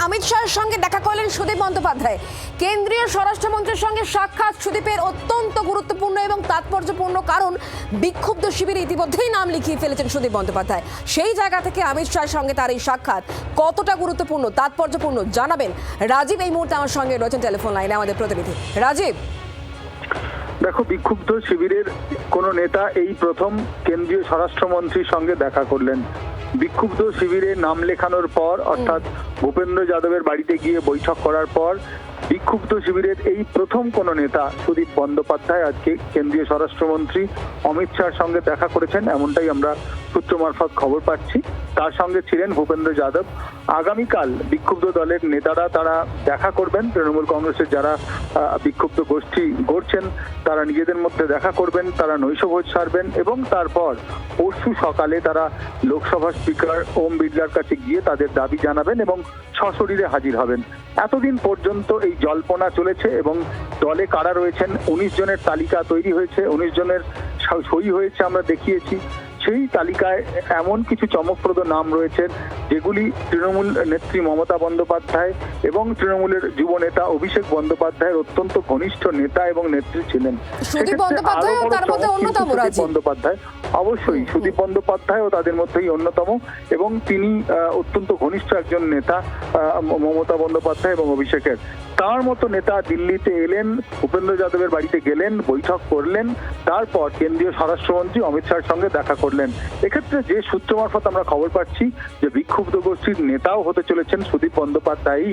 অমিত শাহের সঙ্গে দেখা করলেন সুদীপ বন্দ্যোপাধ্যায়। কেন্দ্রীয় স্বরাষ্ট্রমন্ত্রীর সঙ্গে সাক্ষাৎ সুদীপের অত্যন্ত গুরুত্বপূর্ণ এবং তাৎপর্যপূর্ণ, কারণ বিক্ষুব্ধ শিবিরে ইতিমধ্যেই নাম লিখিয়ে ফেলেছেন সুদীপ বন্দ্যোপাধ্যায়। সেই জায়গা থেকে অমিত শাহের সঙ্গে তার এই সাক্ষাৎ কতটা গুরুত্বপূর্ণ, তাৎপর্যপূর্ণ জানাবেন রাজীব। এই মুহূর্তে আমার সঙ্গে রয়েছেন টেলিফোন লাইনে আমাদের প্রতিনিধি রাজীব। দেখো, বিক্ষুব্ধ শিবিরের কোন নেতা এই প্রথম কেন্দ্রীয় স্বরাষ্ট্রমন্ত্রীর সঙ্গে দেখা করলেন। বিক্ষুব্ধ শিবিরে নাম লেখানোর পর, অর্থাৎ ভূপেন্দ্র যাদবের বাড়িতে গিয়ে বৈঠক করার পর বিক্ষুব্ধ শিবিরের এই প্রথম কোন নেতা সুদীপ বন্দ্যোপাধ্যায় আজকে কেন্দ্রীয় স্বরাষ্ট্রমন্ত্রী অমিত শাহের সঙ্গে দেখা করেছেন, এমনটাই আমরা সূত্র মারফত খবর পাচ্ছি। তার সঙ্গে ছিলেন ভূপেন্দ্র যাদব। আগামীকাল বিক্ষুব্ধ দলের নেতারা তারা দেখা করবেন। তৃণমূল কংগ্রেসের যারা বিক্ষুব্ধ গোষ্ঠী গড়ছেন তারা নিজেদের মধ্যে দেখা করবেন, তারা নৈশভোজ সারবেন এবং তারপর পরশু সকালে তারা লোকসভা স্পিকার ওম বিড়লার কাছে গিয়ে তাদের দাবি জানাবেন এবং সশরীরে হাজির হবেন। এতদিন পর্যন্ত এই জল্পনা চলেছে এবং দলে কারা রয়েছেন 19 জনের তালিকা তৈরি হয়েছে, 19 জনের সই হয়েছে, আমরা দেখিয়েছি। সেই তালিকায় এমন কিছু চমকপ্রদ নাম রয়েছে যেগুলি তৃণমূল নেত্রী মমতা বন্দ্যোপাধ্যায় এবং তৃণমূলের যুব নেতা অভিষেক বন্দ্যোপাধ্যায়ের অত্যন্ত ঘনিষ্ঠ নেতা এবং নেত্রী ছিলেন। সুদীপ বন্দ্যোপাধ্যায় অবশ্যই সুদীপ বন্দ্যোপাধ্যায়ও তাদের মধ্যেই অন্যতম এবং তিনি অত্যন্ত ঘনিষ্ঠ একজন নেতা মমতা বন্দ্যোপাধ্যায় এবং অভিষেকের। তার মতো নেতা দিল্লিতে এলেন, ভূপেন্দ্র যাদবের বাড়িতে গেলেন, বৈঠক করলেন, তারপর কেন্দ্রীয় স্বরাষ্ট্রমন্ত্রী অমিত শাহের সঙ্গে দেখা করলেন। এক্ষেত্রে যে সূত্র মারফত আমরা খবর পাচ্ছি যে বিক্ষুব্ধ গোষ্ঠীর নেতাও হতে চলেছেন সুদীপ বন্দ্যোপাধ্যায়।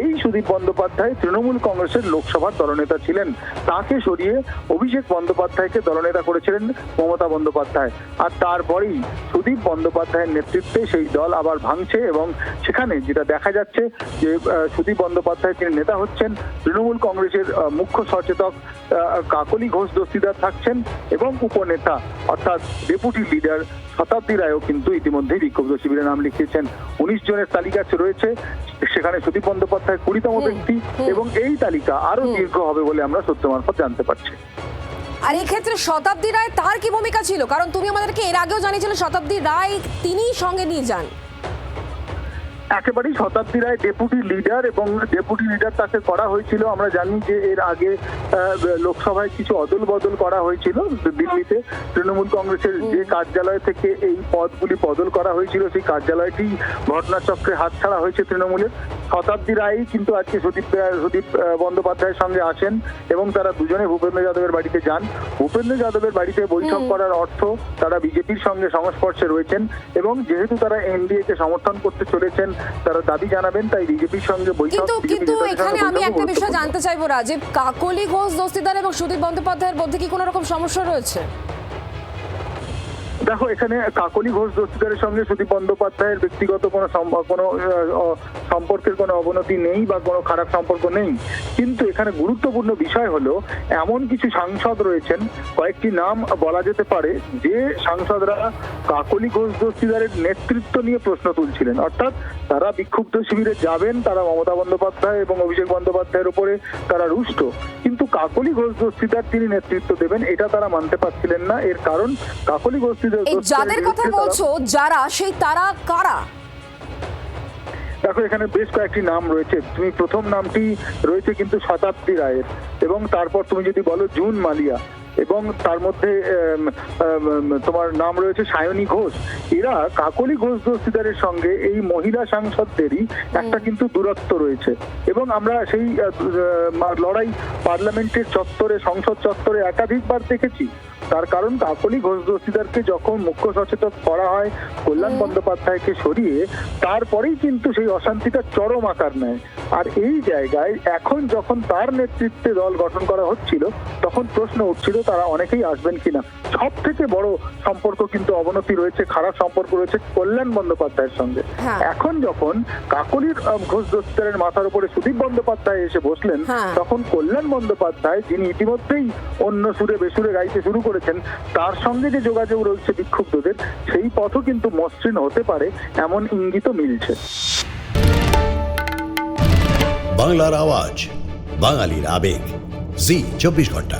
এই সুদীপ বন্দ্যোপাধ্যায় তৃণমূল কংগ্রেসের লোকসভার দলনেতা ছিলেন, তাকে সরিয়ে অভিষেক বন্দ্যোপাধ্যায়কে দলনেতা করেছিলেন মমতা বন্দ্যোপাধ্যায়। আর তারপরেই সুদীপ বন্দ্যোপাধ্যায়ের নেতৃত্বে সেই দল আবার ভাঙছে এবং সেখানে যেটা দেখা যাচ্ছে যে সুদীপ বন্দ্যোপাধ্যায় তিনি নেতা হচ্ছেন, তৃণমূল কংগ্রেসের মুখ্য সচেতক কাকলি ঘোষ দস্তিদার থাকছেন এবং উপনেতা অর্থাৎ ডেপুটি লিডার শতাব্দী রায়ও কিন্তু ইতিমধ্যেই বিক্ষুব্ধ শিবিরে নাম লিখিয়েছেন। 19 জনের তালিকা রয়েছে, সেখানে সুদীপ বন্দ্যোপাধ্যায় 20তম ব্যক্তি এবং এই তালিকা আরো দীর্ঘ হবে বলে আমরা সূত্র মারফত জানতে পারছি। আর এই ক্ষেত্রে শতাব্দী রায় তার কি ভূমিকা ছিল? কারণ তুমি আমাদেরকে এর আগেও জানিয়েছিলে শতাব্দী রায় তিনিই সঙ্গে নিয়ে যান। একেবারেই শতাব্দী রায় ডেপুটি লিডার এবং ডেপুটি লিডার তাকে করা হয়েছিল। আমরা জানি যে এর আগে লোকসভায় কিছু অদল বদল করা হয়েছিল দিল্লিতে। তৃণমূল কংগ্রেসের যে কার্যালয় থেকে এই পদগুলি বদল করা হয়েছিল সেই কার্যালয়টি ঘটনাচক্রে হাতছাড়া হয়েছে তৃণমূলের। শতাব্দী রায় কিন্তু আজকে সুদীপ বন্দ্যোপাধ্যায়ের সঙ্গে আসেন এবং তারা দুজনে ভূপেন্দ্র যাদবের বাড়িতে যান। ভূপেন্দ্র যাদবের বাড়িতে বৈঠক করার অর্থ তারা বিজেপির সঙ্গে সংস্পর্শে রয়েছেন এবং যেহেতু তারা এনডিএ কে সমর্থন করতে চলেছেন তারা দাবি জানাবেন, তাই বিজেপির সঙ্গে বৈঠক। কিন্তু এখানে আমি একটা বিষয় জানতে চাইবো রাজীব, কাকলি ঘোষ দস্তিদার এবং সুদীপ বন্দ্যোপাধ্যায়ের মধ্যে কি কোনো রকম সমস্যা রয়েছে? দেখো, এখানে কাকলি ঘোষ দস্তিদারের সঙ্গে সুদীপ বন্দ্যোপাধ্যায়ের ব্যক্তিগত কোনো সম্পর্কের কোনো অবনতি নেই বা কোনো খারাপ সম্পর্ক নেই, কিন্তু এখানে গুরুত্বপূর্ণ বিষয় হলো এমন কিছু সাংসদ রয়েছেন, কয়েকটি নাম বলা যেতে পারে যে সাংসদরা কাকলি ঘোষ দস্তিদারের নেতৃত্ব নিয়ে প্রশ্ন তুলছিলেন। অর্থাৎ তারা বিক্ষুব্ধ শিবিরে যাবেন, তারা মমতা বন্দ্যোপাধ্যায় এবং অভিষেক বন্দ্যোপাধ্যায়ের উপরে তারা রুষ্ট, কিন্তু কাকলি ঘোষ দস্তিদার তিনি নেতৃত্ব দেবেন এটা তারা মানতে পারছিলেন না। এর কারণ কাকলি ঘোষ যাদের কথা বলছো যারা সেই তারা কারা? দেখো, এখানে বেশ কয়েকটি নাম রয়েছে। তুমি প্রথম নামটি রয়েছে কিন্তু শতাব্দী রায়ের এবং তারপর তুমি যদি বলো জুন মালিয়া এবং তার মধ্যে তোমার নাম রয়েছে সায়নী ঘোষ। এরা কাকলি ঘোষ দস্তিদারের সঙ্গে এই মহিলা সাংসদদেরই একটা কিন্তু দূরত্ব রয়েছে এবং আমরা সেই লড়াই পার্লামেন্টের চত্বরে, সংসদ চত্বরে একাধিকবার দেখেছি। তার কারণ কাকলি ঘোষ দস্তিদারকে যখন মুখ্য সচেতক করা হয় কল্যাণ বন্দ্যোপাধ্যায়কে সরিয়ে, তারপরেই কিন্তু সেই অশান্তিটা চরম আকার নেয়। আর এই জায়গায় এখন যখন তার নেতৃত্বে দল গঠন করা হচ্ছিল তখন প্রশ্ন উঠছিল তারা অনেকেই আসবেন কিনা। সব থেকে বড় সম্পর্ক কিন্তু অবনতি রয়েছে, খারাপ সম্পর্ক রয়েছে কল্যাণ বন্দ্যোপাধ্যায়ের সঙ্গে। এখন যখন কাকলির ঘোষ দস্তিদারের মাথার উপরে সুদীপ বন্দ্যোপাধ্যায় এসে বসলেন তখন কল্যাণ বন্দ্যোপাধ্যায়, যিনি ইতিমধ্যেই অন্য সুরে বেসুরে গাইতে শুরু করেছেন, তার সঙ্গে যে যোগাযোগ রয়েছে বিক্ষুব্ধদের সেই পথও কিন্তু মসৃণ হতে পারে এমন ইঙ্গিতও মিলছে। বাংলার আওয়াজ, বাঙালির আবেগ, জি 24 ঘন্টা।